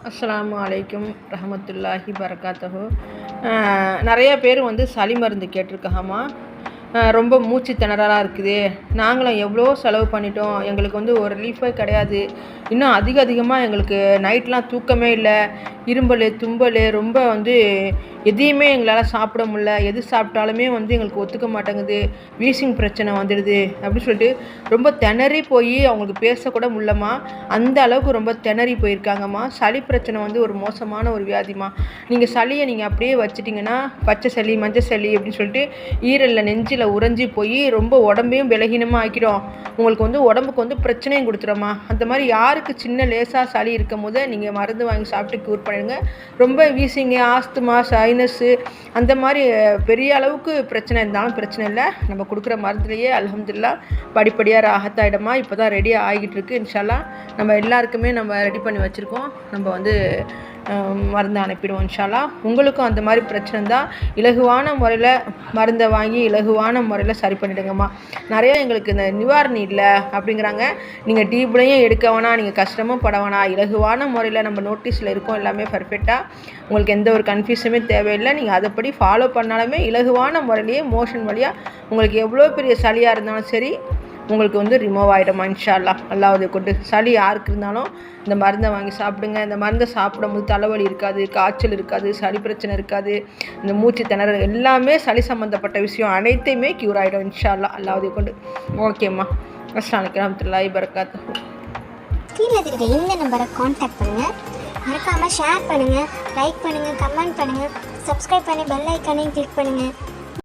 அஸ்ஸலாமு அலைக்கும் ரஹமத்துல்லாஹி பரகாத்தஹு. நிறைய பேர் சளி மருந்து கேட்டிருக்காங்கம்மா. ரொம்ப மூச்சு திணறலாக இருக்குது, நாங்களும் எவ்வளோ செலவு பண்ணிட்டோம், எங்களுக்கு ஒரு ரிலீஃபே கிடையாது, இன்னும் அதிகமாக எங்களுக்கு நைட்லாம் தூக்கமே இல்லை, இரும்பல் தும்பல் ரொம்ப எதையுமே எங்களால் சாப்பிட முடியல, எது சாப்பிட்டாலுமே எங்களுக்கு ஒத்துக்க மாட்டேங்குது, வீசிங் பிரச்சனை வந்துடுது அப்படின்னு சொல்லிட்டு ரொம்ப திணறி போய் அவங்களுக்கு பேசக்கூட முடியலம்மா. அந்த அளவுக்கு ரொம்ப திணறி போயிருக்காங்கம்மா. சளி பிரச்சனை ஒரு மோசமான ஒரு வியாதிம்மா. நீங்கள் சளியை நீங்கள் அப்படியே வச்சிட்டிங்கன்னா பச்சை சளி மஞ்சள் சளி அப்படின்னு சொல்லிட்டு ஈரலில் நெஞ்சில் உறைஞ்சி போய் ரொம்ப உடம்பையும் பலகீனமாக ஆக்கிடும், உங்களுக்கு உடம்புக்கு பிரச்சனையும் கொடுத்துரும்மா. அந்த மாதிரி யாருக்கு சின்ன லேசாக சளி இருக்கும் போது நீங்கள் மருந்து வாங்கி சாப்பிட்டு க்யூர் பண்ணிடுங்க. ரொம்ப வீசிங்க, ஆஸ்துமா, சைனஸ்ஸு அந்த மாதிரி பெரிய அளவுக்கு பிரச்சனை இருந்தாலும் பிரச்சனை இல்லை, நம்ம கொடுக்குற மருந்துலேயே அல்ஹம்துலில்லாஹ் படிப்படியாக ராஹத்தாயிடமா. இப்போ தான் ரெடி ஆகிட்டு இருக்கு. இன்ஷால்லா நம்ம எல்லாருக்குமே நம்ம ரெடி பண்ணி வச்சுருக்கோம். நம்ம மருந்து அனுப்பிடுவோம் இன்ஷால்லா. உங்களுக்கும் அந்த மாதிரி பிரச்சனை தான் இலகுவான முறையில் மருந்தை வாங்கி இலகுவான முறையில் சரி பண்ணிவிடுங்கம்மா. நிறையா எங்களுக்கு இந்த நிவாரணி இல்லை அப்படிங்கிறாங்க. நீங்கள் டீப்லையும் எடுக்க வேணாம், நீங்கள் கஷ்டமும் பட வேணாம், இலகுவான முறையில் நம்ம நோட்டீஸில் இருக்கோம் எல்லாமே பர்ஃபெக்டாக, உங்களுக்கு எந்த ஒரு கன்ஃபியூஸுமே தேவையில்லை. நீங்கள் அதைப்படி ஃபாலோ பண்ணாலுமே இலகுவான முறையிலேயே மோஷன் வழியாக உங்களுக்கு எவ்வளோ பெரிய சளியாக இருந்தாலும் சரி உங்களுக்கு ரிமூவ் ஆகிடுமா இன்ஷா அல்லாஹ். அல்லாஹ்வை கொண்டு சளி யாருக்கு இருந்தாலும் இந்த மருந்தை வாங்கி சாப்பிடுங்க. இந்த மருந்தை சாப்பிடும்போது தலைவலி இருக்காது, காய்ச்சல் இருக்காது, சளி பிரச்சனை இருக்காது, இந்த மூச்சு திணறல் எல்லாமே சளி சம்மந்தப்பட்ட விஷயம் அனைத்தையுமே க்யூர் ஆகிடும் இன்ஷா அல்லாஹ். அல்லாஹ்வை கொண்டு. ஓகேம்மா. அஸ்ஸலாமு அலைக்கும் வரஹ்மத்துல்லாஹி வபரகாத்துஹு. ஸ்க்ரீனில் இருக்கிற இந்த நம்பரை காண்டாக்ட் பண்ணுங்கள். மறக்காமல் ஷேர் பண்ணுங்கள், லைக் பண்ணுங்கள், கமெண்ட் பண்ணுங்கள், சப்ஸ்கிரைப் பண்ணி பெல் ஐக்கானையும் கிளிக் பண்ணுங்கள்.